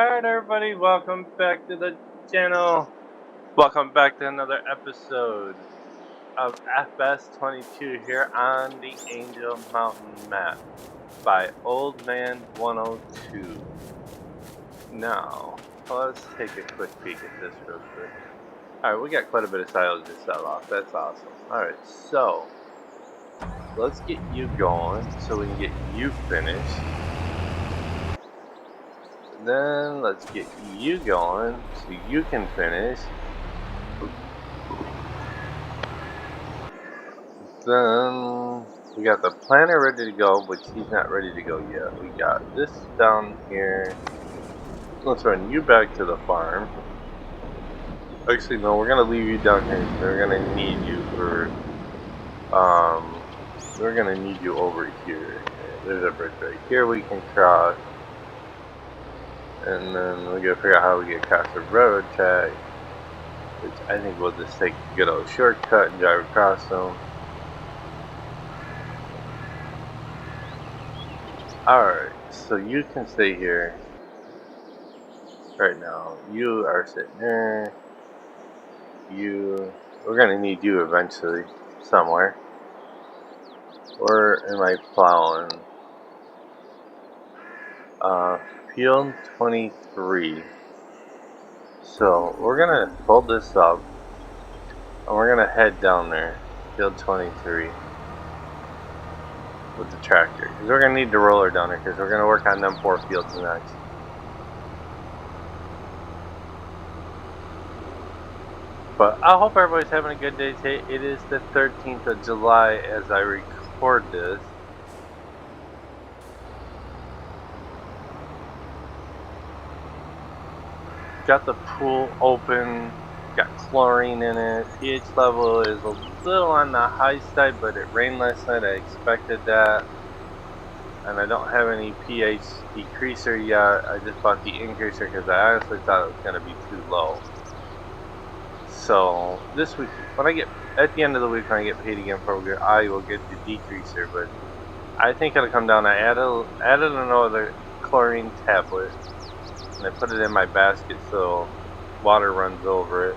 Alright everybody, welcome back to the channel. Welcome back to another episode of FS22 here on the Angel Mountain map by Old Man 102. Now, let's take a quick peek at this real quick. Alright, we got quite a bit of silage to sell off. That's awesome. Alright, so let's get you going so we can get you finished. Then let's get you going so you can finish. Then we got the planter ready to go, but he's not ready to go yet. We got this down here. Let's run you back to the farm. Actually, no, we're gonna leave you down here. We're gonna need you for we're gonna need you over here. There's a bridge right here we can cross. And then we gotta figure out how we get across the railroad track, which I think we'll just take a good old shortcut and drive across them. Alright, so you can stay here right now. You are sitting there. We're gonna need you eventually somewhere. Where am I plowing? Field 23. So we're gonna fold this up and we're gonna head down there, field 23, with the tractor. Because we're gonna need the roller down there because we're gonna work on them 4 fields next. But I hope everybody's having a good day today. It is the 13th of July as I record this. Got the pool open, got chlorine in it. pH level is a little on the high side, but it rained last night. I expected that. And I don't have any pH decreaser yet. I just bought the increaser because I honestly thought it was going to be too low. So this week, when I get at the end of the week, when I get paid again for I will get the decreaser. But I think it'll come down. I added another chlorine tablet. And I put it in my basket so water runs over it.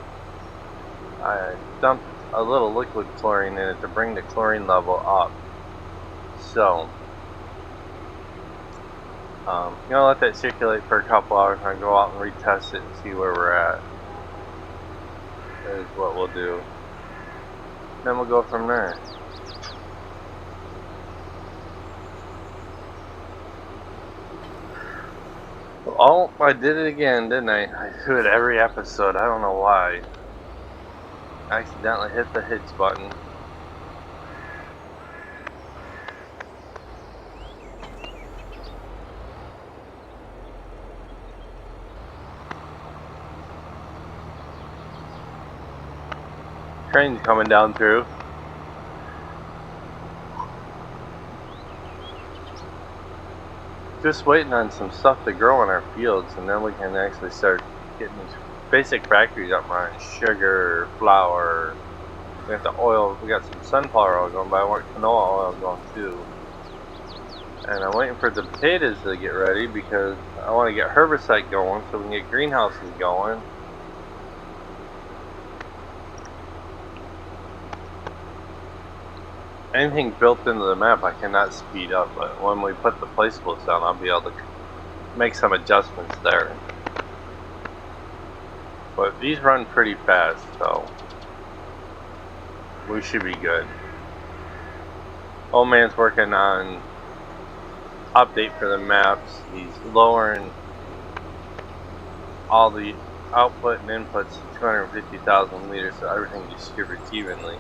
I dumped a little liquid chlorine in it to bring the chlorine level up. So, I'm gonna let that circulate for a couple hours and I'll go out and retest it and see where we're at. That is what we'll do. Then we'll go from there. Oh, I did it again, didn't I? I do it every episode. I don't know why. I accidentally hit the hits button. Train's coming down through. Just waiting on some stuff to grow in our fields, and then we can actually start getting these basic factories up running. Sugar, flour. We got the oil. We got some sunflower oil going, but I want canola oil going too. And I'm waiting for the potatoes to get ready because I want to get herbicide going so we can get greenhouses going. Anything built into the map I cannot speed up, but when we put the placeables down, I'll be able to make some adjustments there. But these run pretty fast, so we should be good. Old man's working on update for the maps. He's lowering all the output and inputs to 250,000 liters so everything distributes evenly.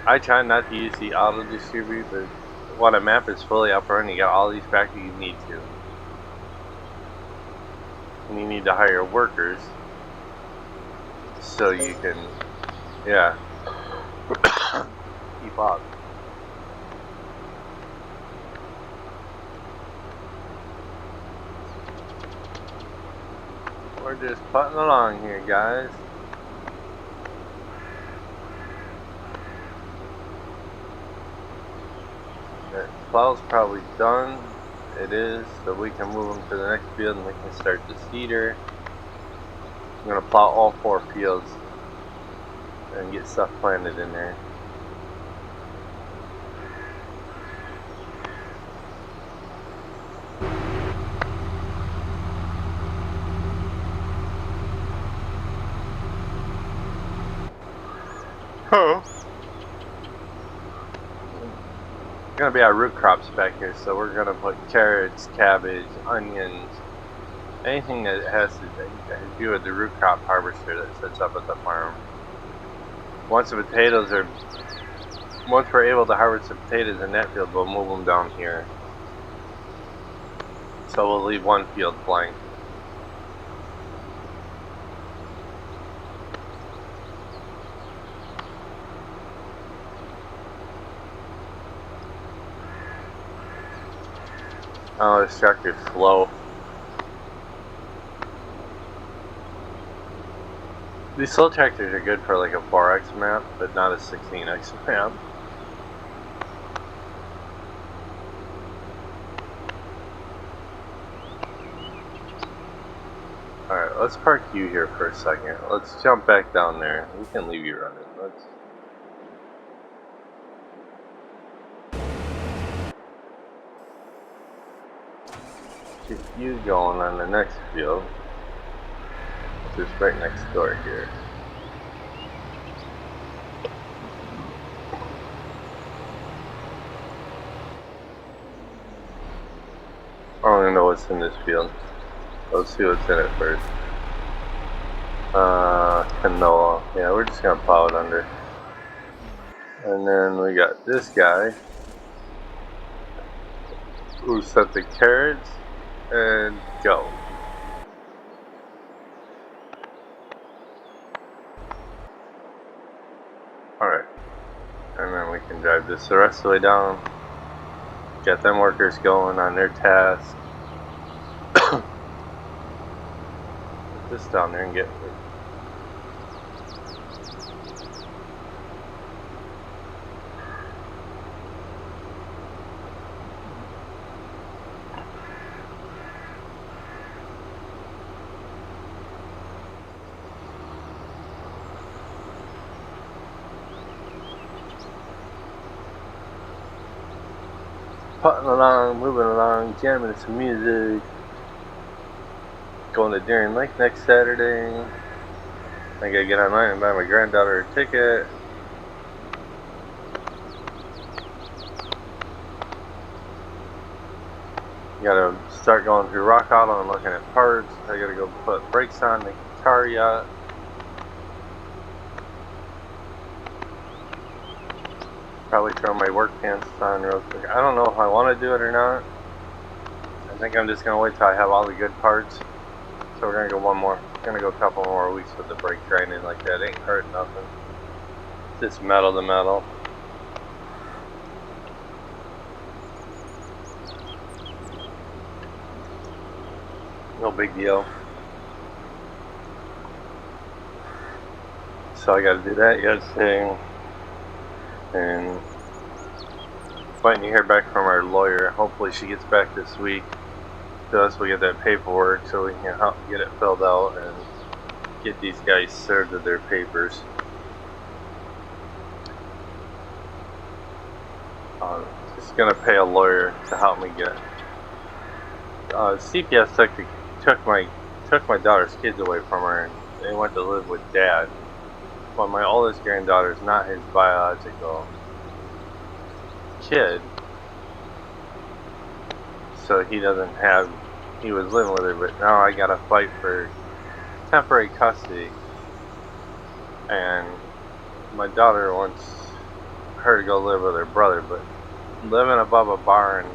I try not to use the auto distribute, but when a map is fully up running, you got all these factories you need to. And you need to hire workers so you can, yeah, keep up. We're just putting along here, guys. That plow's probably done. it is, so we can move them to the next field and we can start the seeder. I'm going to plow all 4 fields and get stuff planted in there. Huh. Gonna be our root crops back here, so we're gonna put carrots, cabbage, onions, anything that has to do with the root crop harvester that sits up at the farm. Once we're able to harvest the potatoes in that field, we'll move them down here. So we'll leave 1 field blank. Oh, this tractor's slow. These slow tractors are good for like a 4X map, but not a 16X map. Alright, let's park you here for a second. Let's jump back down there. We can leave you running. Let's... Get you going on the next field. Just right next door here. I don't even know what's in this field. Let's see what's in it first. Canola. Yeah, we're just gonna plow it under. And then we got this guy who set the carrots and go. Alright. And then we can drive this the rest of the way down. Get them workers going on their task. Put this down there and get putting along, moving along, jamming to some music. Going to Darien Lake next Saturday. I gotta get online and buy my granddaughter a ticket. Gotta start going through Rock Auto and looking at parts. I gotta go put brakes on the car yet. Probably throw my work pants on real quick. I don't know if I want to do it or not. I think I'm just gonna wait till I have all the good parts. So we're gonna go a couple more weeks with the brake grinding like that. Ain't hurt nothing. Just metal to metal. No big deal. So I gotta do that yesterday. And waiting to hear back from our lawyer. Hopefully she gets back this week to us. We get that paperwork so we can help get it filled out and get these guys served with their papers. Just gonna pay a lawyer to help me get. CPS took my daughter's kids away from her, and they went to live with Dad. But my oldest granddaughter is not his biological kid, so he was living with her, but now I gotta fight for temporary custody, and my daughter wants her to go live with her brother, but living above a bar and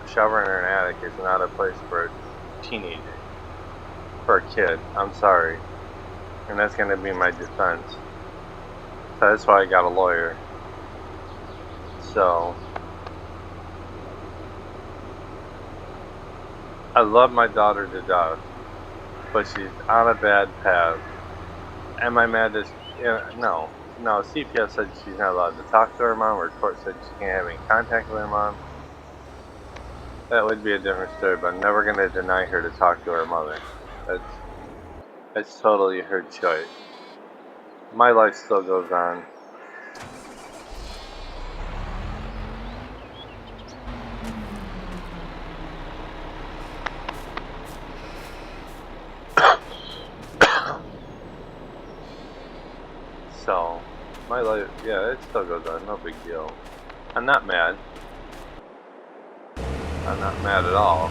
shoving her in an attic is not a place for a teenager, for a kid. I'm sorry, and that's gonna be my defense. So that's why I got a lawyer. So I love my daughter to death, but she's on a bad path. Am I mad that no, CPS said she's not allowed to talk to her mom, or court said she can't have any contact with her mom. That would be a different story, but I'm never gonna deny her to talk to her mother. That's totally her choice. My life still goes on. So, my life, yeah, it still goes on. No big deal. I'm not mad. I'm not mad at all.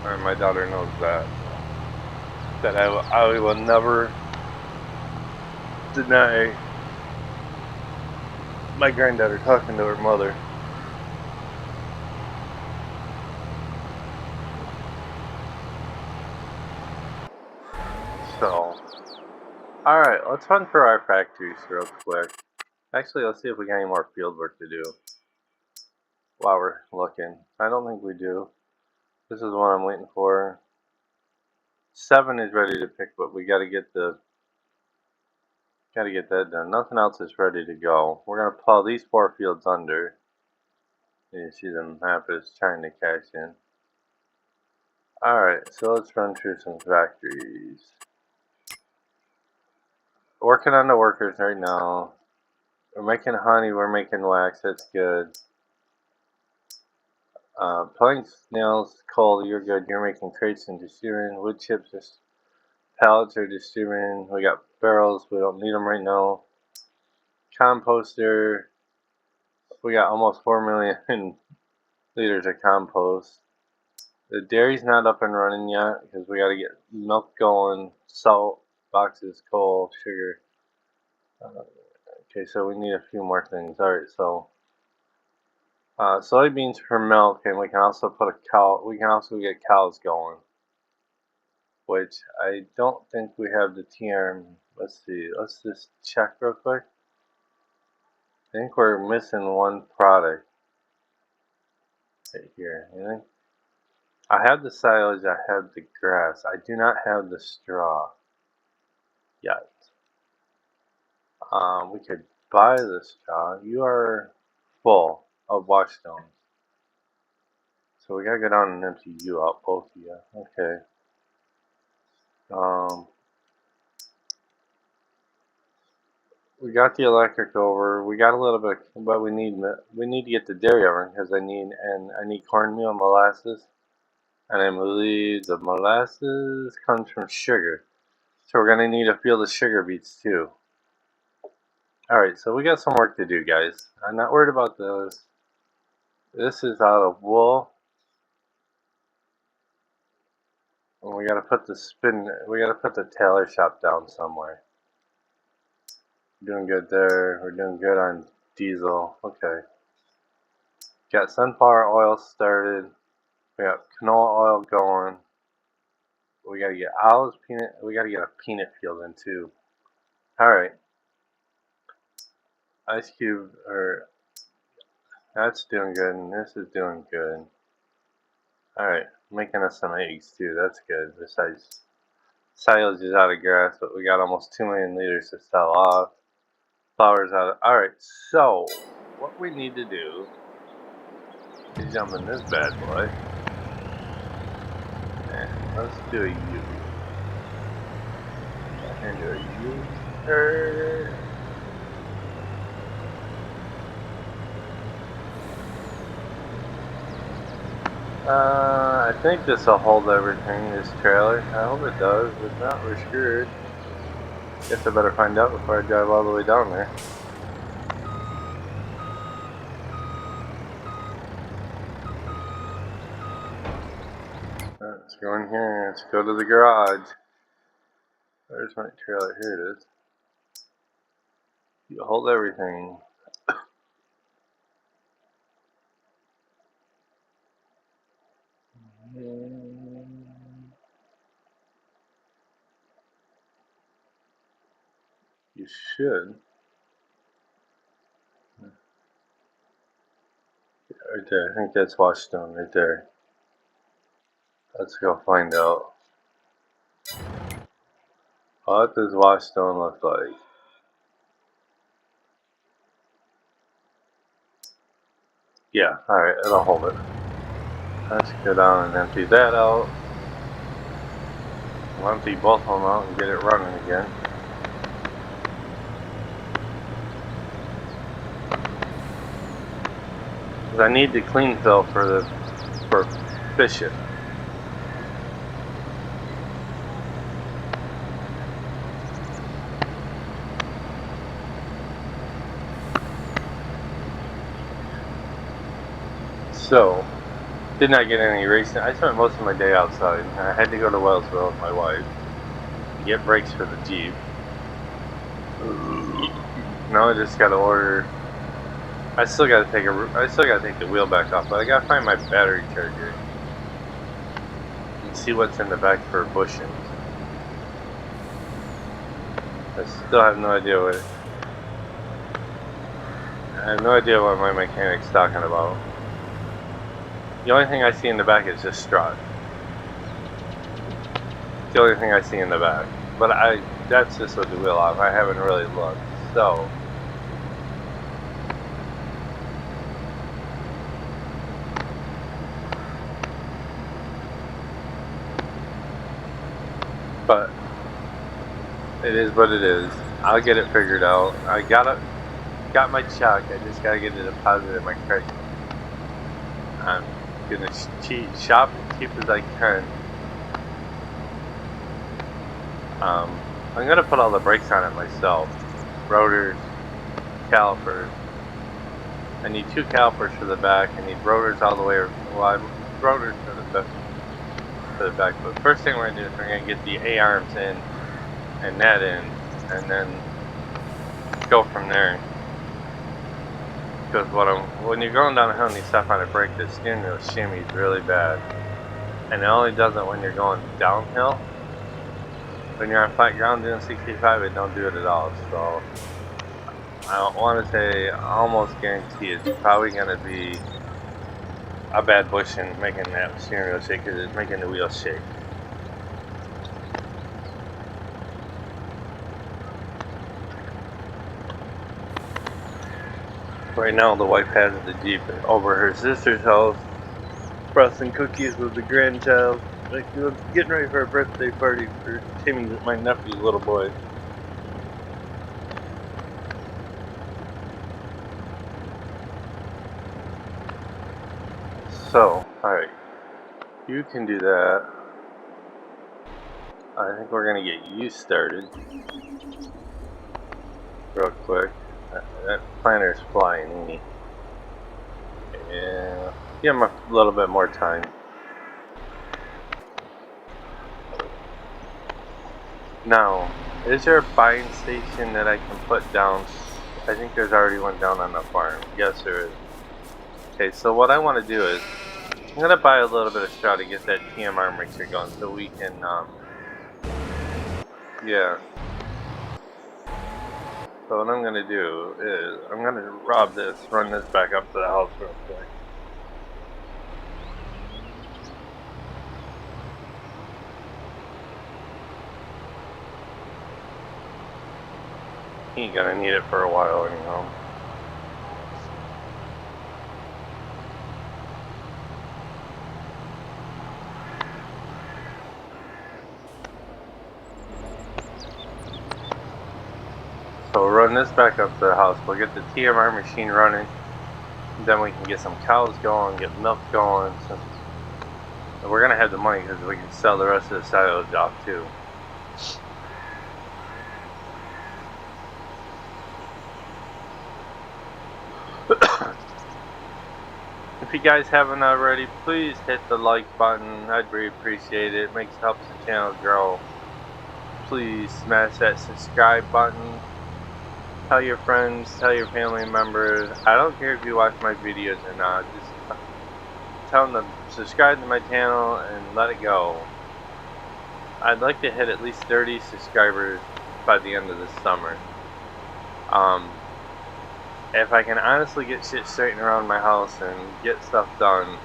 Or my daughter knows that. That I will never deny my granddaughter talking to her mother. So, alright, let's run through our factories real quick. Actually, let's see if we got any more field work to do while we're looking. I don't think we do. This is what I'm waiting for. 7 is ready to pick, but we gotta get that done. Nothing else is ready to go. We're gonna plow these 4 fields under. You see the map is trying to cash in. Alright, so let's run through some factories. Working on the workers right now. We're making honey, we're making wax, that's good. Planks, nails, coal, you're good. You're making crates and distributing. Wood chips, pallets are distributing. We got barrels, we don't need them right now. Composter, we got almost 4 million liters of compost. The dairy's not up and running yet because we got to get milk going, salt, boxes, coal, sugar. Okay, so we need a few more things. Alright, so soybeans for milk, and we can also put a cow. We can also get cows going, which I don't think we have the TRM. Let's see. Let's just check real quick. I think we're missing one product right here. You think? I have the silage. I have the grass. I do not have the straw yet. We could buy the straw. You are full of wash stones. So we gotta go down and empty you out, both of you. Okay. We got the electric over. We got a little bit, but we need to get the dairy over because I need cornmeal, molasses, and I believe the molasses comes from sugar. So we're gonna need a field of sugar beets too. All right, so we got some work to do, guys. I'm not worried about those. This is out of wool. And we gotta put the tailor shop down somewhere. We're doing good there. We're doing good on diesel. Okay. Got sunflower oil started. We got canola oil going. We gotta get olives, peanut. We gotta get a peanut field in too. All right. Ice cube, or that's doing good, and this is doing good. All right, making us some eggs too. That's good. Besides, silage is out of grass, but we got almost 2 million liters to sell off. Flour's out of. All right, so what we need to do is jump in this bad boy, and let's do a U. And do a U. I think this will hold everything, this trailer. I hope it does. If not, we're screwed. Guess I better find out before I drive all the way down there. Let's go in here. Let's go to the garage. There's my trailer. Here it is. You hold everything. You should. Right there. I think that's washstone right there. Let's go find out. What does washstone look like? Yeah, alright, it'll hold it. Let's go down and empty that out. We'll empty both of them out and get it running again. Because I need the clean fill for fishing. So, did not get any racing. I spent most of my day outside. I had to go to Wellsville with my wife to get brakes for the Jeep. Now I just gotta order. I still gotta take the wheel back off, but I gotta find my battery charger and see what's in the back for bushings. I still have no idea what. I have no idea what my mechanic's talking about. The only thing I see in the back is just strut. It's the only thing I see in the back. But that's just with the wheel off. I haven't really looked. So. But it is what it is. I'll get it figured out. I got my check. I just gotta get a deposit in my credit card. I'm gonna shop as cheap as I can. I'm gonna put all the brakes on it myself. Rotors, calipers. I need 2 calipers for the back. I need rotors all the way. Well, rotors for the back. But first thing we're gonna do is we're gonna get the A-arms in and that in, and then go from there. Because when you're going down a hill and you step on a brake, the steering wheel shimmies really bad. And it only does it when you're going downhill. When you're on flat ground doing 65, it don't do it at all. So I want to say, almost guarantee it's probably going to be a bad bushing making that steering wheel shake, because it's making the wheel shake. Right now, the wife has the Jeep over her sister's house, frosting cookies with the grandchild. Like, getting ready for a birthday party for Timmy, my nephew's little boy. So, alright. You can do that. I think we're gonna get you started. Real quick. That planter's flying. Yeah. Give him a little bit more time. Now, is there a buying station that I can put down? I think there's already one down on the farm. Yes, there is. Okay, so what I want to do is, I'm going to buy a little bit of straw to get that TMR mixer going so we can, yeah. So what I'm going to do is, I'm going to rob this, run this back up to the house real quick. He ain't gonna need it for a while anyhow. So we'll run this back up to the house. We'll get the TMR machine running. Then we can get some cows going, get milk going. So we're gonna have the money because we can sell the rest of the silage off too. If you guys haven't already, please hit the like button. I'd really appreciate it. It helps the channel grow. Please smash that subscribe button. Tell your friends, tell your family members. I don't care if you watch my videos or not. Just tell them to subscribe to my channel and let it go. I'd like to hit at least 30 subscribers by the end of this summer. If I can honestly get shit straightened around my house and get stuff done,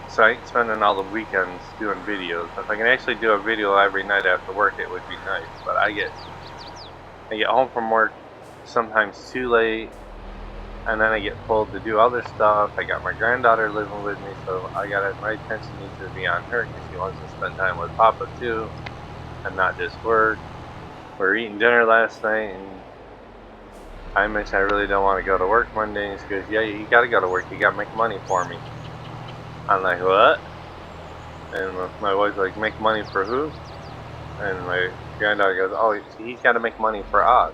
so I ain't spending all the weekends doing videos. If I can actually do a video every night after work, it would be nice. But I get home from work sometimes too late, and then I get pulled to do other stuff. I got my granddaughter living with me, so I got my attention needs to be on her because she wants to spend time with Papa too, and not just work. We were eating dinner last night, and I mentioned I really don't want to go to work Monday, and she goes, "Yeah, you got to go to work. You got to make money for me." I'm like, "What?" And my wife's like, "Make money for who?" And my granddaughter goes, "Oh, he's got to make money for us."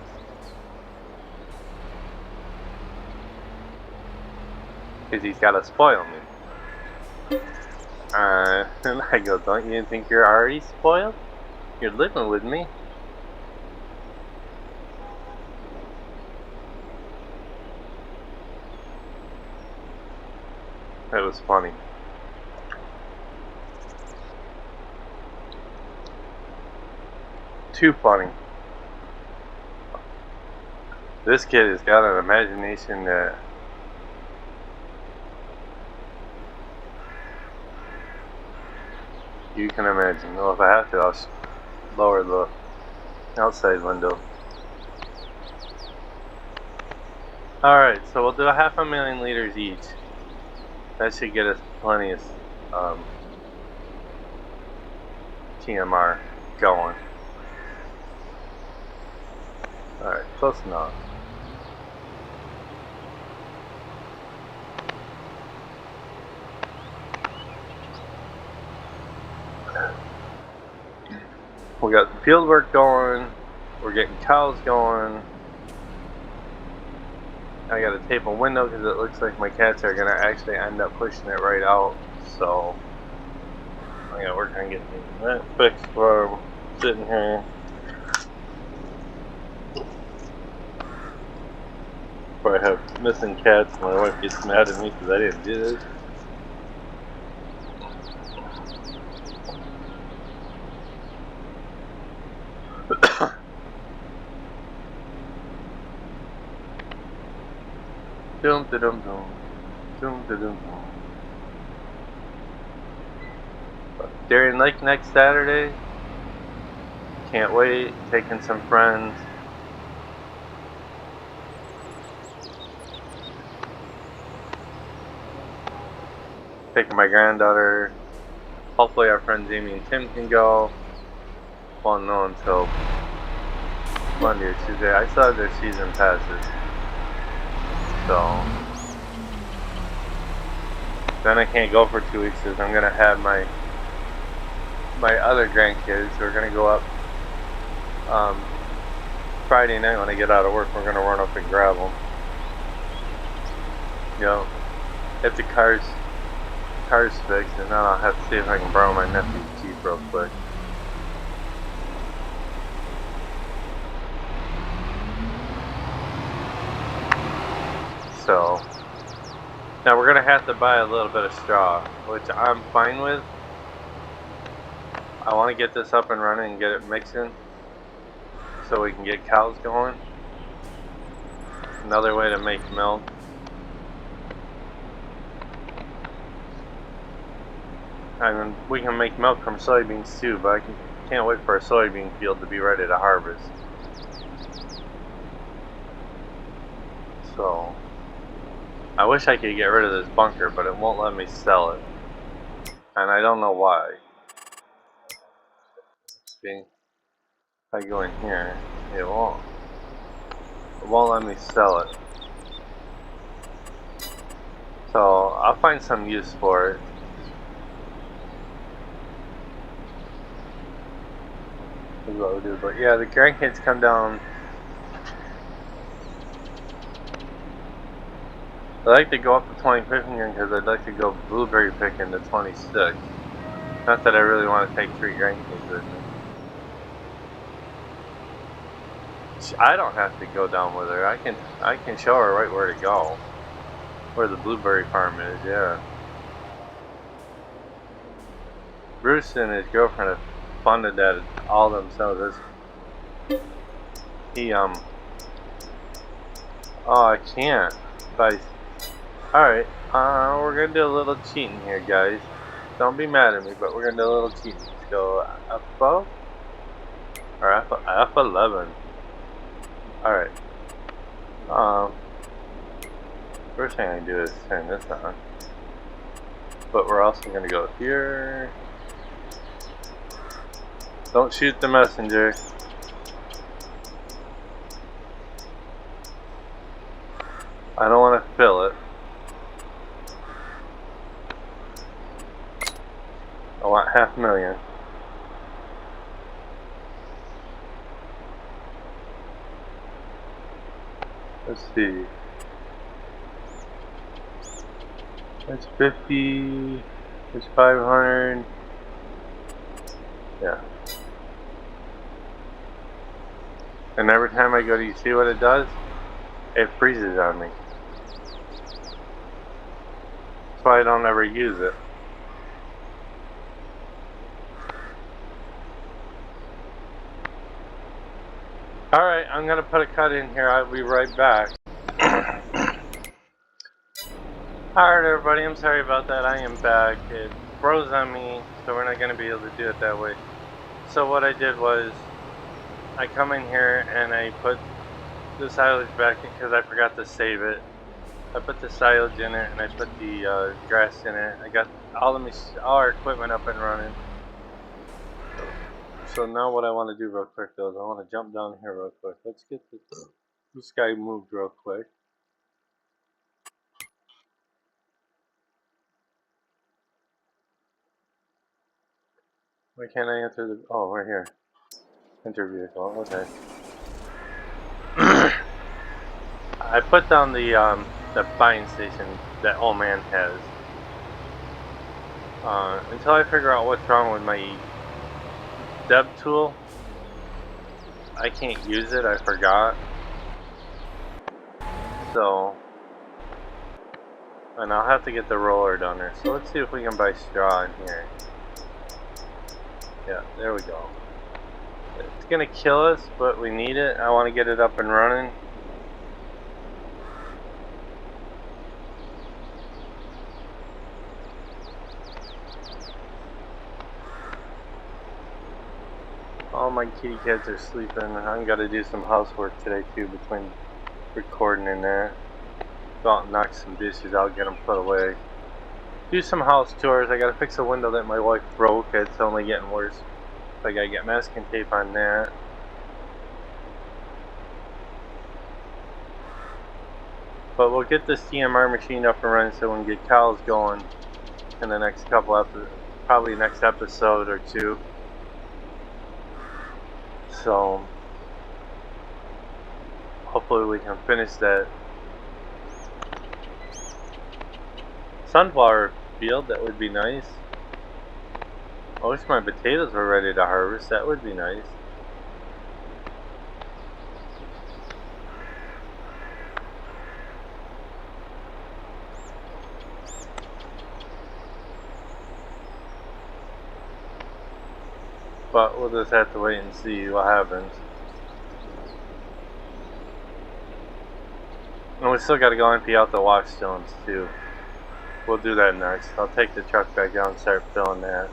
Because he's got to spoil me. And I go, "Don't you think you're already spoiled? You're living with me." It was funny. Too funny. This kid has got an imagination that you can imagine. Well, if I have to, I'll lower the outside window. Alright, so we'll do a 500,000 liters each. That should get us plenty of TMR going. Alright, close enough. We got the field work going. We're getting cows going. I gotta tape a window because it looks like my cats are gonna actually end up pushing it right out. So I gotta work on getting that fixed before I'm sitting here. Before I have missing cats and my wife gets mad at me because I didn't do this. Dum da dum dum. Dum da dum dum. Darien Lake next Saturday. Can't wait. Taking some friends. Taking my granddaughter. Hopefully our friends Amy and Tim can go. Won't know until Monday or Tuesday. I still have their season passes. So then I can't go for 2 weeks because I'm gonna have my other grandkids. We're gonna go up Friday night when I get out of work. We're gonna run up and grab them. You know, if the car's fixed, and then I'll have to see if I can borrow my nephew's Jeep real quick. So now we're gonna have to buy a little bit of straw, which I'm fine with. I want to get this up and running and get it mixing so we can get cows going. Another way to make milk. I mean, we can make milk from soybeans too, but I can't wait for a soybean field to be ready to harvest. So I wish I could get rid of this bunker, but it won't let me sell it. And I don't know why. See? If I go in here, it won't let me sell it. So I'll find some use for it. Is what we do. But yeah, the grandkids come down. I like to go up to 25th again because I'd like to go blueberry picking to 26th. Not that I really want to take 3 grandkids with me. I don't have to go down with her. I can show her right where to go. Where the blueberry farm is, yeah. Bruce and his girlfriend have funded that all themselves. Oh, I can't. Alright, we're gonna do a little cheating here, guys. Don't be mad at me, but we're gonna do a little cheating. Let's go F12? Or F11. Alright. First thing I do is turn this on. But we're also going to go here. Don't shoot the messenger. I don't want to fill it. I want 500,000. Let's see. That's 50. It's 500. Yeah. And every time I go to, you see what it does? It freezes on me. That's why I don't ever use it. Alright, I'm gonna put a cut in here. I'll be right back. Alright everybody, I'm sorry about that. I am back. It froze on me, so we're not gonna be able to do it that way. So what I did was, I come in here and I put the silage back in because I forgot to save it. I put the silage in it and I put the grass in it. I got all our equipment up and running. So now what I want to do real quick though is I want to jump down here real quick. Let's get this guy moved real quick. Why can't I enter the... Oh, we're here. Enter vehicle, okay. I put down the buying station that old man has. Until I figure out what's wrong with my Deb tool, I can't use it, I forgot. So, and I'll have to get the roller down there. So let's see if we can buy straw in here. Yeah, there we go. It's gonna kill us, but we need it. I want to get it up and running. All my kitty cats are sleeping. I'm gonna do some housework today too, between recording and that. Go out and knock some dishes out, get them put away. Do some house chores. I gotta fix a window that my wife broke. It's only getting worse. So I gotta get masking tape on that. But we'll get this TMR machine up and running so we can get cows going in the next couple episodes, probably next episode or two. So hopefully we can finish that sunflower field. That would be nice. I wish my potatoes were ready to harvest. That would be nice. But we'll just have to wait and see what happens. And we still got to go empty out the wash stones too. We'll do that next. I'll take the truck back down and start filling that.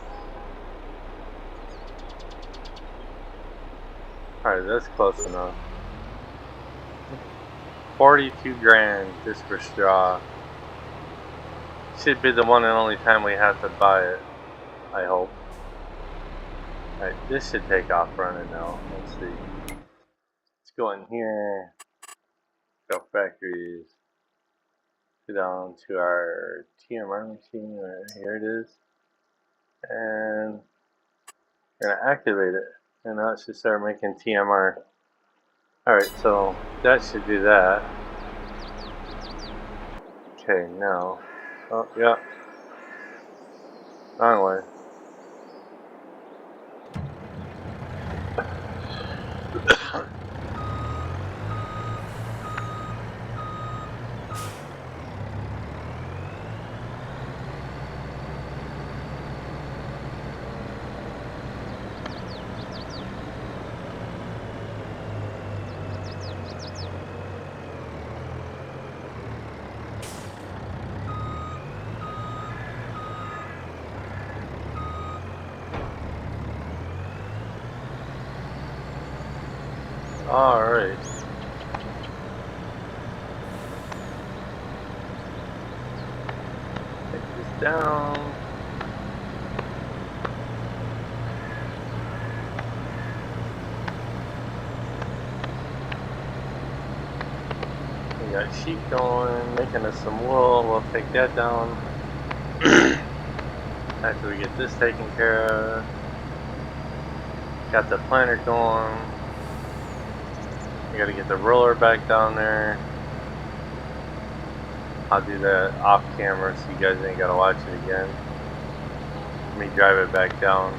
Alright, that's close enough. 42 grand just for straw. Should be the one and only time we have to buy it, I hope. Alright, this should take off running now. Let's see. Let's go in here. Go factories. Go down to our TMR machine. Here it is. And we're going to activate it. And now it should start making TMR. Alright, so that should do that. Okay, now. Oh, yeah. Wrong way. Alright. down. We got sheep going, making us some wool. We'll take that down after we get this taken care of. Got the planter going. We gotta get the roller back down there. I'll do that off camera so you guys ain't gotta watch it again. Let me drive it back down.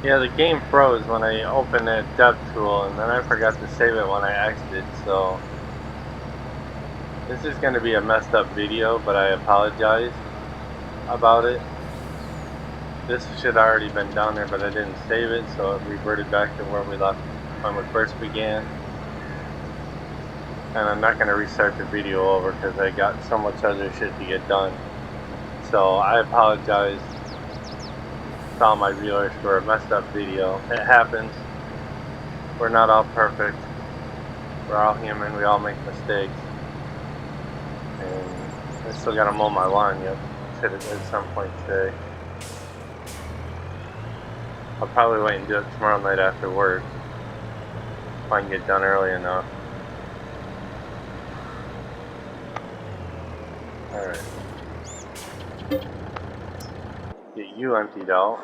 Yeah, the game froze when I opened that dev tool, and then I forgot to save it when I exited, so this is going to be a messed up video, but I apologize about it. This should have already been down there, but I didn't save it, so it reverted back to where we left when we first began. And I'm not going to restart the video over because I got so much other shit to get done. So I apologize to all my viewers for a messed up video. It happens. We're not all perfect. We're all human. We all make mistakes. And I still got to mow my lawn yet at some point today. I'll probably wait and do it tomorrow night after work if I can get done early enough. Alright. Get you emptied out.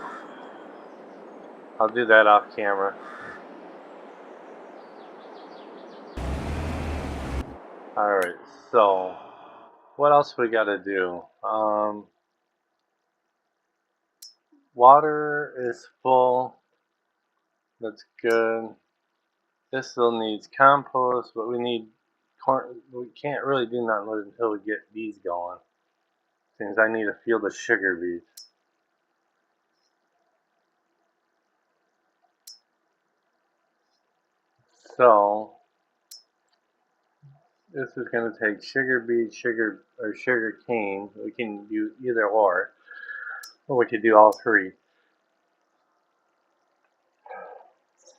I'll do that off camera. Alright, so what else we gotta do? Water is full. That's good. This still needs compost, but we need corn. We can't really do nothing until we get bees going. Since I need a field of sugar beets. So this is going to take sugar beet, sugar cane. We can do either or we could do all three.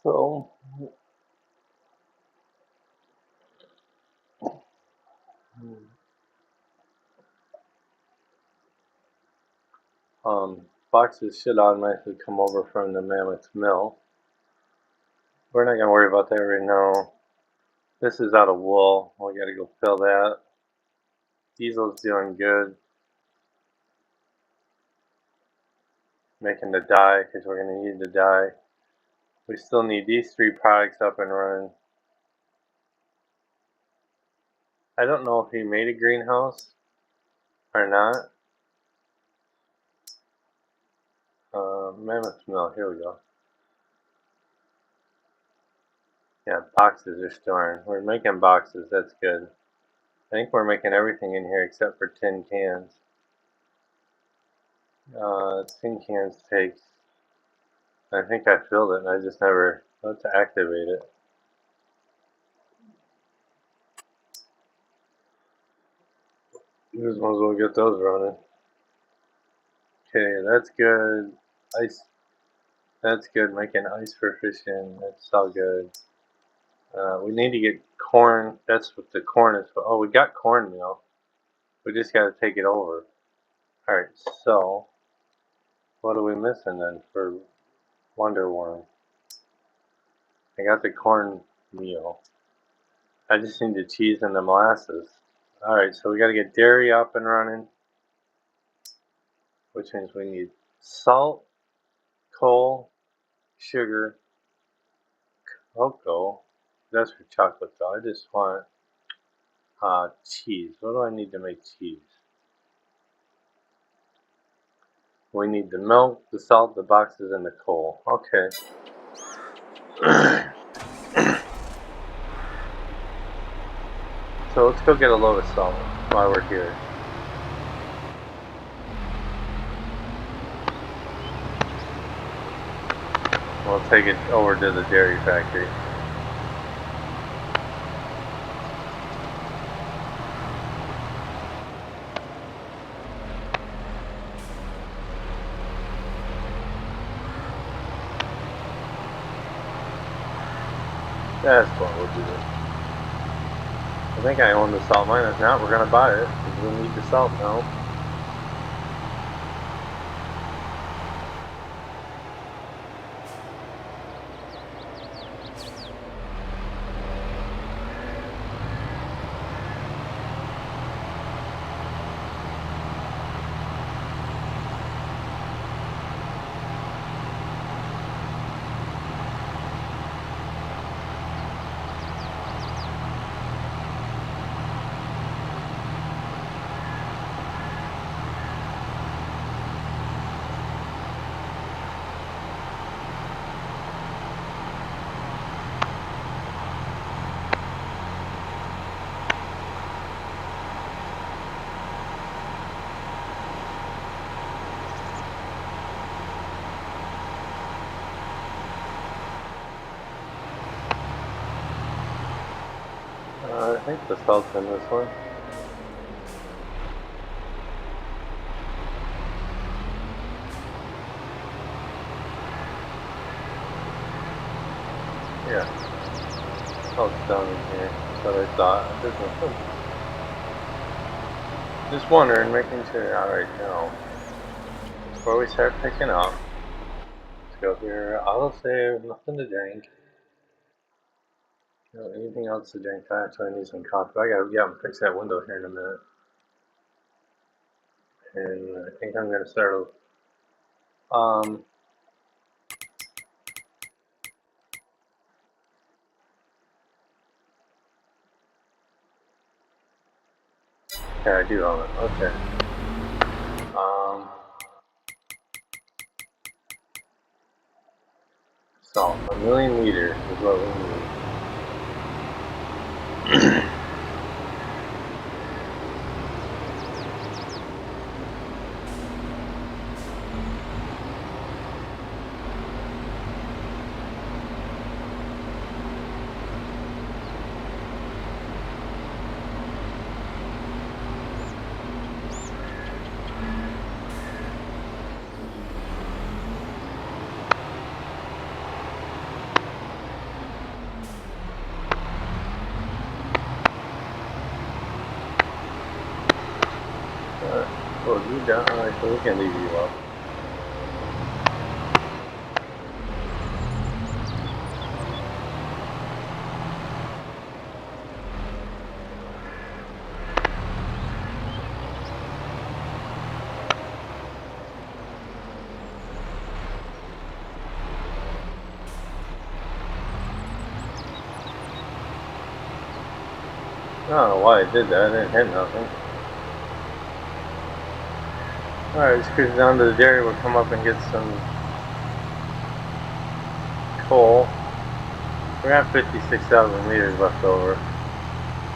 So boxes should automatically come over from the Mammoth Mill. We're not going to worry about that right now. This is out of wool. We got to go fill that. Diesel's doing good. Making the dye because we're going to need the dye. We still need these three products up and running. I don't know if he made a greenhouse or not. Mammoth Mill, here we go. Yeah, boxes are storing. We're making boxes, that's good. I think we're making everything in here except for tin cans. Tin cans takes, I think I filled it and I just never let to activate it. Just might as well get those running. Okay, that's good. Ice, that's good. Making ice for fishing, that's all good. We need to get corn. That's what the corn is for. Oh, we got cornmeal. We just got to take it over. Alright, so what are we missing then for Wonder Worm? I got the cornmeal. I just need the cheese and the molasses. Alright, so we got to get dairy up and running, which means we need salt, coal, sugar, cocoa. That's for chocolate though. I just want cheese. What do I need to make cheese? We need the milk, the salt, the boxes, and the coal. Okay. So So let's go get a load of salt while we're here. We'll take it over to the dairy factory. That's what we'll do. I think I own the salt mine. If not, we're gonna buy it because we need the salt now. I think the salt's in this one. Yeah. Salt's down in here. That's what I thought. Just wondering, making sure. Alright, now. Before we start picking up, let's go here. Autosave, nothing to drink. Anything else to drink? Actually, I need some coffee. I gotta fix that window here in a minute. And I think I'm gonna start. Yeah, I do own it. Okay. Salt. 1,000,000 liters is what we need. Well, you down. Alright, so we can leave you up. I don't know why I did that. I didn't hit nothing. Alright, let's cruise down to the dairy. We'll come up and get some coal. We have 56,000 liters left over.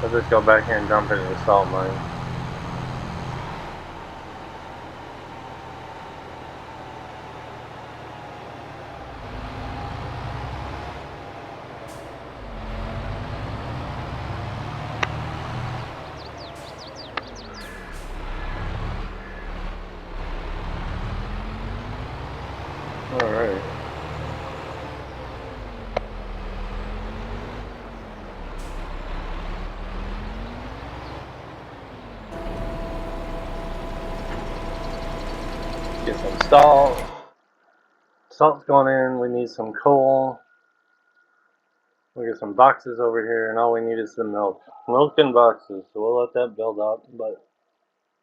Let's just go back here and dump it in the salt mine. Alright. Get some salt. Salt's going in. We need some coal. We got some boxes over here, and all we need is some milk. Milk and boxes, so we'll let that build up, but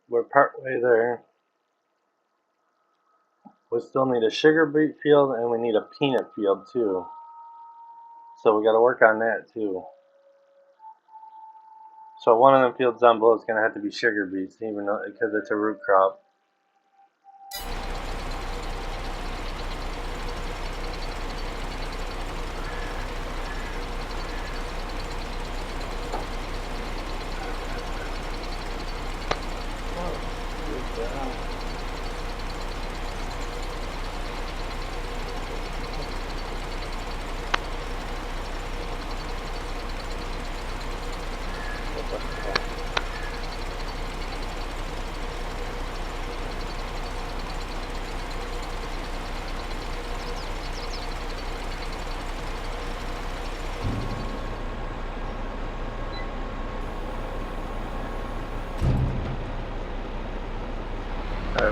we're partway there. We still need a sugar beet field, and we need a peanut field too. So we got to work on that too. So one of them fields down below is going to have to be sugar beets, even though because it's a root crop.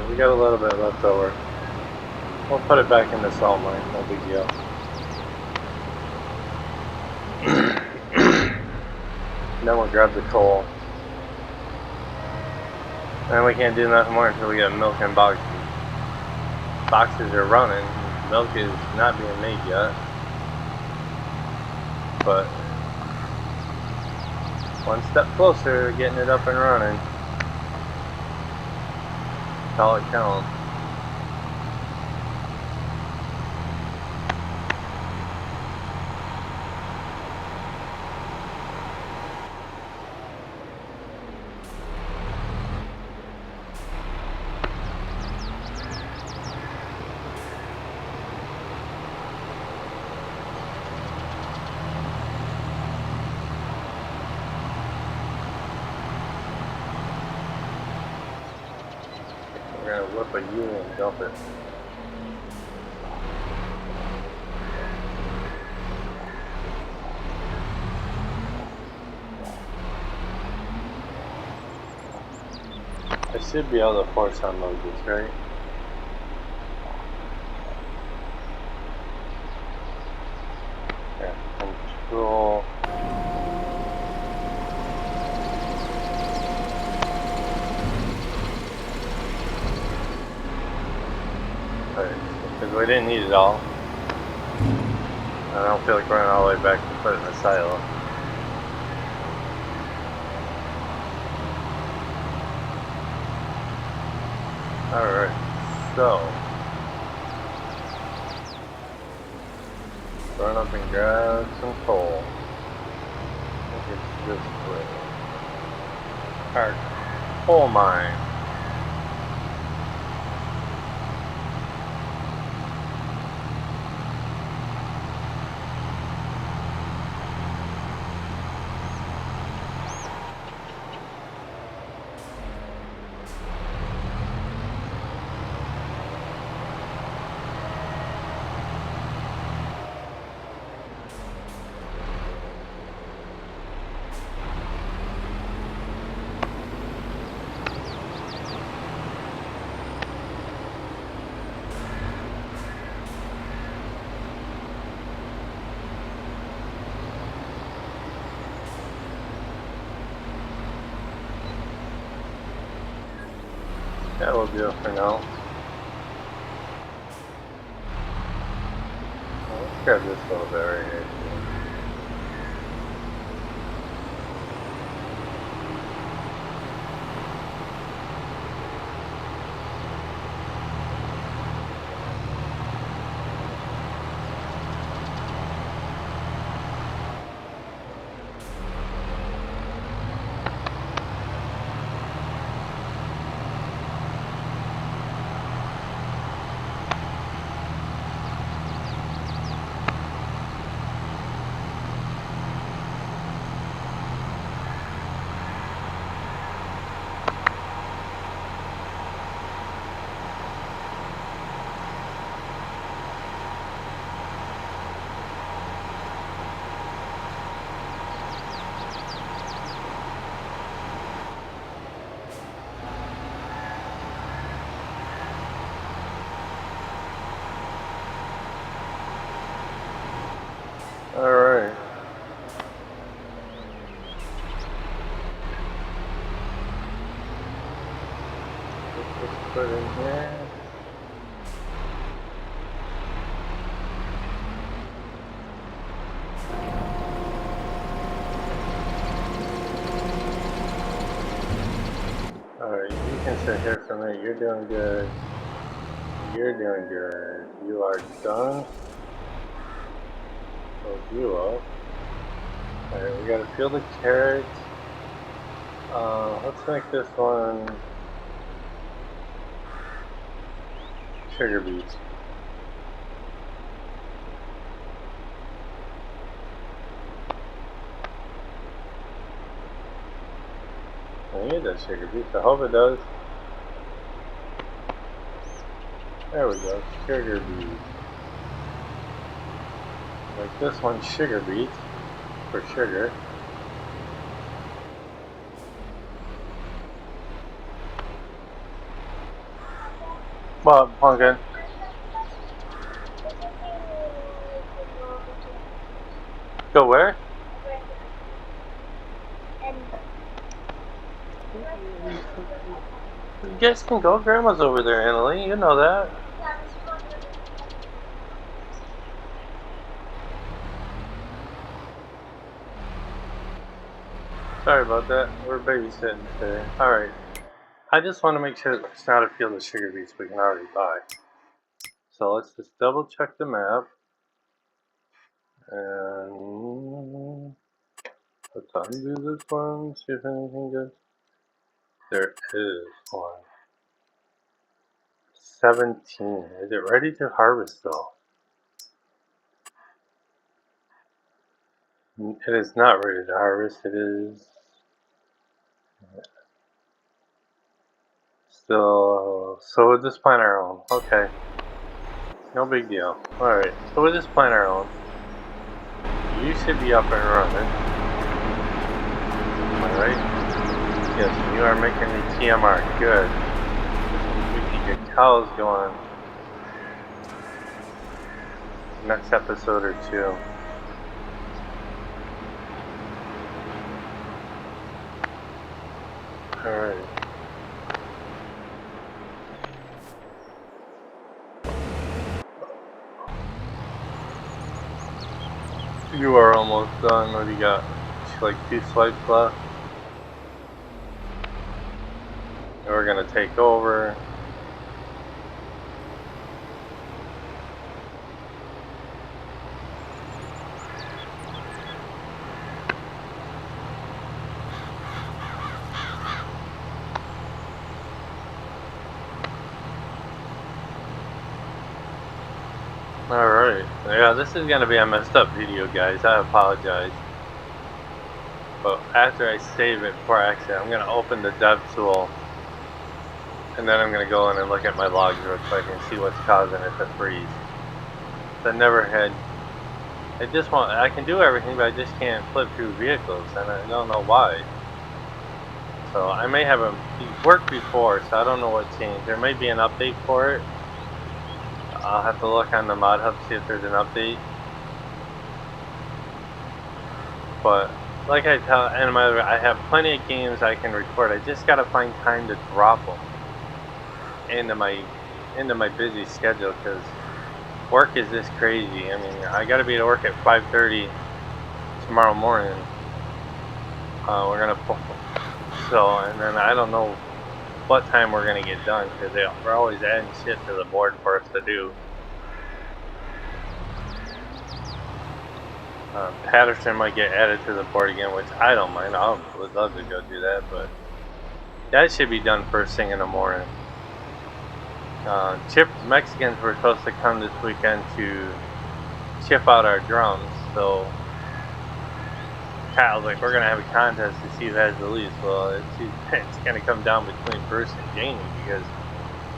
we got a little bit left over. We'll put it back in the salt mine, no big deal. Then we'll grab the coal. And we can't do nothing more until we get milk and boxes. Boxes are running, milk is not being made yet. But one step closer to getting it up and running. That's all it counts. We're gonna whip a U and dump it. I should be able to force unload this, right? Yeah, control. Because we didn't need it all. I don't feel like running all the way back to put it in the silo. Alright, so run up and grab some coal. I think it's this way. Our coal mine. That will do it for now. Let's grab this little bit right here. Alright. Let's put it in here. Alright, you can sit here for me. You're doing good. You're doing good. You are done. You up. Alright, we gotta peel the carrots. Let's make this one sugar beets. I need that sugar beets. I hope it does. There we go. Sugar beets. Like this one, sugar beets for sugar. What, Pumpkin? Go where? You guys can go. Grandma's over there, Annalie. You know that. Sorry about that. We're babysitting today. Alright. I just want to make sure it's not a field of sugar beets we can already buy. So let's just double check the map. And let's undo this one, see if anything good. There is one. 17. Is it ready to harvest though? It is not ready to harvest. It is still. So we'll just plant our own. Okay. No big deal. Alright. So we'll just plant our own. You should be up and running. Alright? Yes, you are making the TMR. Good. We can get cows going. Next episode or two. Alright. You are almost done. What do you got? Like 2 swipes left. And we're gonna take over. Alright, yeah, this is going to be a messed up video, guys. I apologize. But after I save it before I exit, I'm going to open the dev tool. And then I'm going to go in and look at my logs real quick and see what's causing it to freeze. I never had... I can do everything, but I just can't flip through vehicles, and I don't know why. So I may have worked before, so I don't know what changed. There may be an update for it. I'll have to look on the mod hub to see if there's an update. But like I tell Animator, I have plenty of games I can record. I just gotta find time to drop them into my busy schedule, because work is just crazy. I mean, I gotta be to work at 5:30 tomorrow morning. We're gonna pull. So, and then I don't know what time we're gonna get done, because we're always adding shit to the board for us to do. Patterson might get added to the board again, which I don't mind. I would love to go do that, but that should be done first thing in the morning. Mexicans were supposed to come this weekend to chip out our drums, so Kyle's like, we're gonna have a contest to see who has the least. Well, it's gonna come down between Bruce and Jamie, because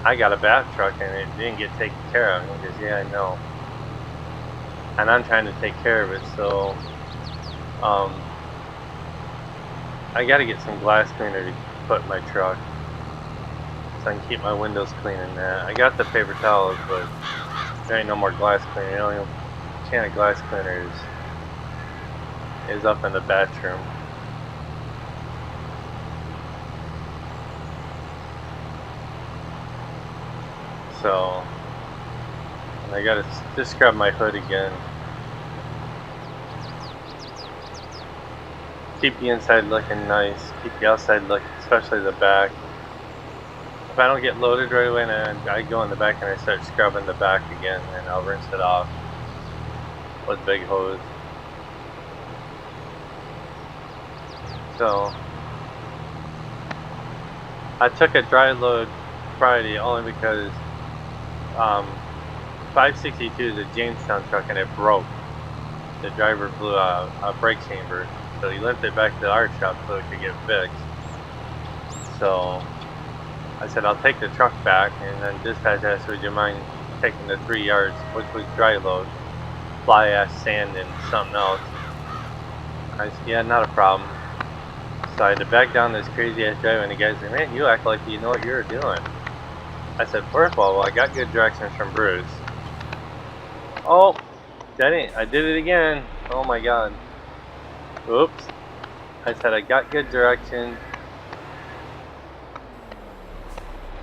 I got a bath truck and it didn't get taken care of. And he goes, yeah, I know. And I'm trying to take care of it, so I gotta get some glass cleaner to put in my truck so I can keep my windows clean in that. I got the paper towels, but there ain't no more glass cleaner. The only can of glass cleaner is up in the bathroom. So I gotta just grab my hood again. Keep the inside looking nice, keep the outside looking, especially the back. If I don't get loaded right away, and I go in the back and I start scrubbing the back again, and I'll rinse it off with big hose. So I took a dry load Friday only because 562 is a Jamestown truck and it broke. The driver blew a brake chamber, so he limped it back to the art shop so it could get fixed. So I said, I'll take the truck back, and then dispatch asked, would you mind taking the 3 yards, which was dry load, fly ash, sand, and something else. I said, yeah, not a problem. So I had to back down this crazy ass drive, and the guy's like, man, you act like you know what you're doing. I said, first of all, I got good directions from Bruce. Oh, I did it again. Oh my god. Oops. I said I got good directions.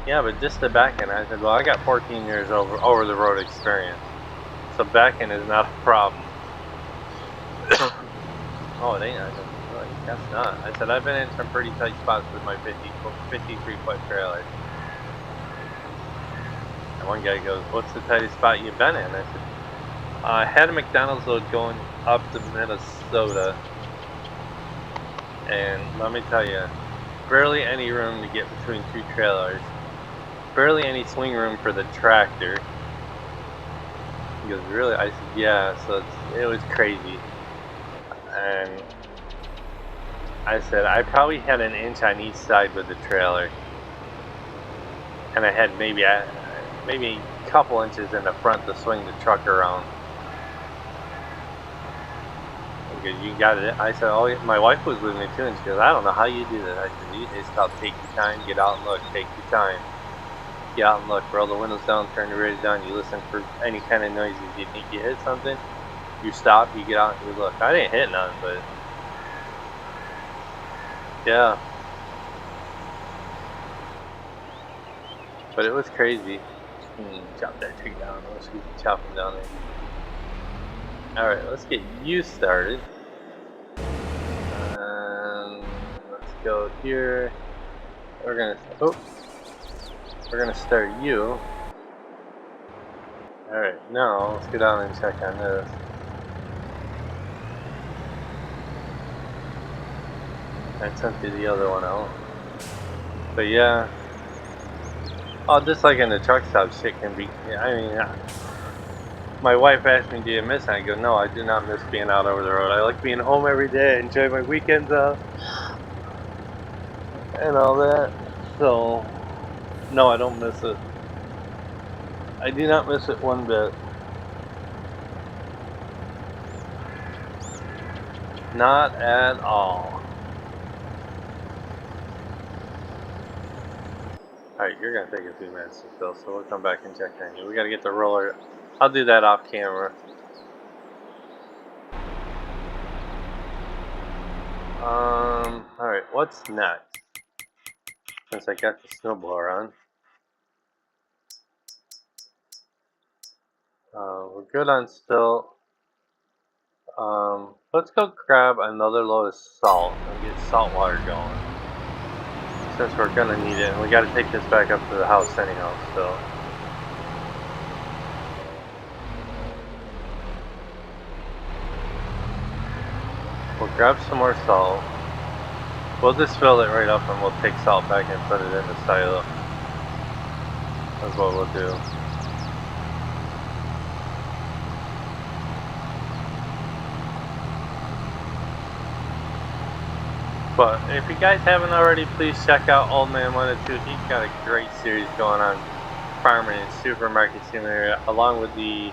Yeah, but just the back end. I said, well, I got 14 years over the road experience, so back end is not a problem. Oh, it ain't. I said, well, I guess not. I said I've been in some pretty tight spots with my 53-foot trailer. And one guy goes, "What's the tightest spot you've been in?" I said, I had a McDonald's load going up to Minnesota, and let me tell you, barely any room to get between two trailers. Barely any swing room for the tractor. He goes, really? I said, yeah, so it was crazy. And I said, I probably had an inch on each side with the trailer. And I had maybe a couple inches in the front to swing the truck around. He goes, you got it? I said, oh, my wife was with me too, and she goes, I don't know how you do that. I said, it's called take your time, get out and look, take your time. Get out and look, roll the windows down, turn the radio down, you listen for any kind of noises. You think you hit something, you stop, you get out and you look. I didn't hit none, but yeah. But it was crazy. Chop that tree down, let's keep chopping down there. Alright, let's get you started. Let's go here. We're gonna start you. Alright, now let's go down and check on this. I tempted the other one out. But yeah. Oh, just like in the truck stop, shit can be. I mean, my wife asked me, do you miss it? I go, no, I do not miss being out over the road. I like being home every day, enjoy my weekends out, and all that. So, no, I don't miss it. I do not miss it one bit. Not at all. Alright, you're gonna take a few minutes to fill, so we'll come back and check on you. We gotta get the roller. I'll do that off camera. Alright, what's next? Since I got the snowblower on. We're good on still. Let's go grab another load of salt and get salt water going. Since we're gonna need it, and we gotta take this back up to the house anyhow, so. We'll grab some more salt. We'll just fill it right up and we'll take salt back and put it in the silo. That's what we'll do. But if you guys haven't already, please check out Old Man 102. He's got a great series going on farming and supermarket simulator, along with the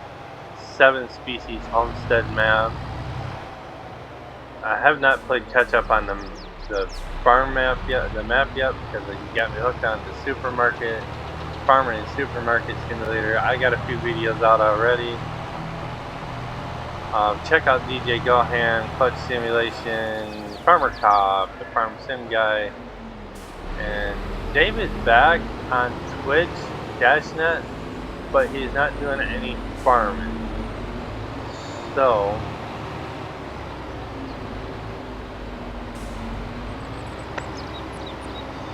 7 species homestead map. I have not played catch up on the farm map yet, because you got me hooked on the supermarket, farming and supermarket simulator. I got a few videos out already. Check out DJ Gohan, Clutch Simulation, Farmer Cop, the Farm Sim Guy, and David's back on Twitch, Dashnet, but he's not doing any farming. So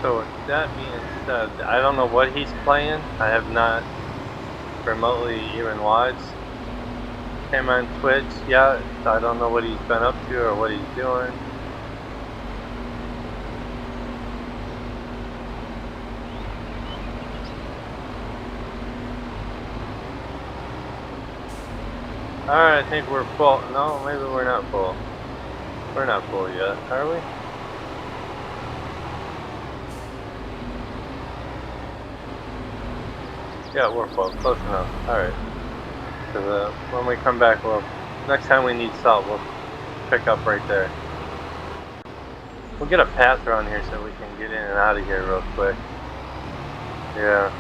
with that being said, I don't know what he's playing. I have not remotely even watched him on Twitch yet. So I don't know what he's been up to or what he's doing. Alright, I think we're full. No, maybe we're not full. We're not full yet, are we? Yeah, we're full. Close enough. Alright. Because when we come back, next time we need salt, we'll pick up right there. We'll get a path around here so we can get in and out of here real quick. Yeah.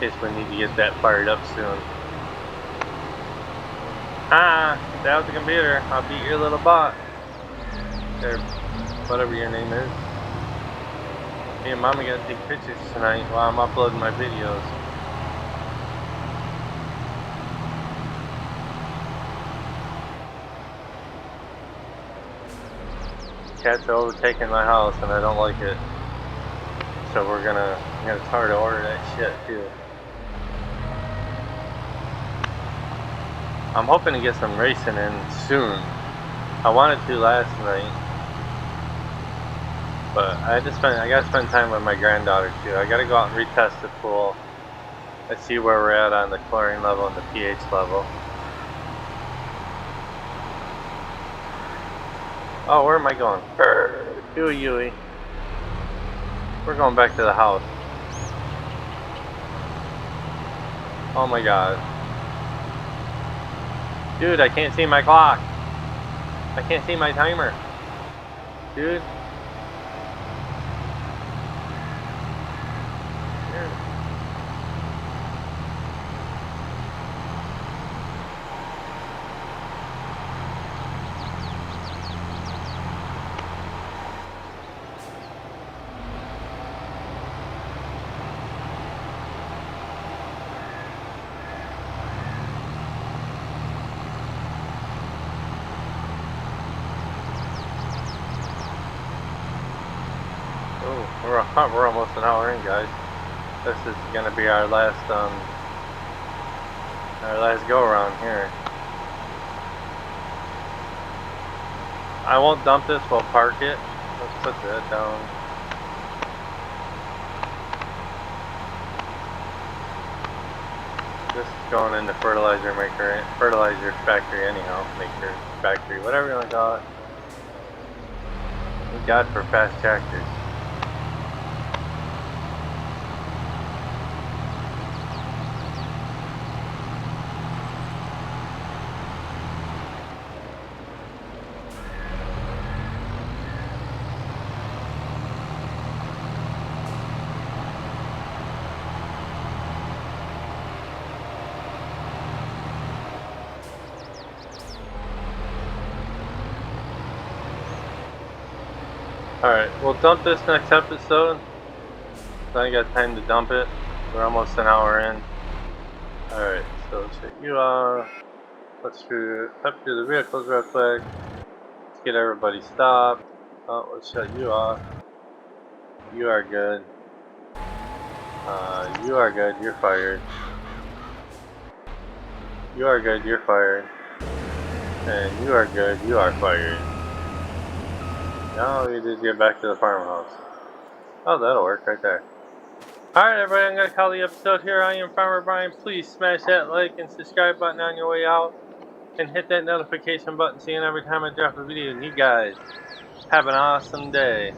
in case we need to get that fired up soon. Stay off the computer. I'll beat your little bot. Or whatever your name is. Me and Mama gotta take pictures tonight while I'm uploading my videos. Cats are overtaking my house and I don't like it. So we're gonna try to order that shit too. I'm hoping to get some racing in soon. I wanted to last night, but I gotta spend time with my granddaughter too. I gotta go out and retest the pool. Let's see where we're at on the chlorine level and the pH level. Oh, where am I going? Yui. We're going back to the house. Oh my god. Dude, I can't see my clock. I can't see my timer. Dude. We're almost an hour in, guys. This is gonna be our last go around here. I won't dump this, we'll park it. Let's put that down. This is going into fertilizer factory anyhow. Maker factory, whatever you want to call it. Thank God for fast tractors. Alright, we'll dump this next episode. So I got time to dump it. We're almost an hour in. Alright, so shut you off. Let's up through the vehicles real quick. Let's get everybody stopped. Oh, let's shut you off. You are good. You are good, you're fired. You are good, you're fired. And you are good, you are fired. Now we just get back to the farmhouse. Oh, that'll work right there. Alright everybody, I'm going to call the episode here. I am Farmer Brian. Please smash that like and subscribe button on your way out. And hit that notification button so you know every time I drop a video. And you guys have an awesome day.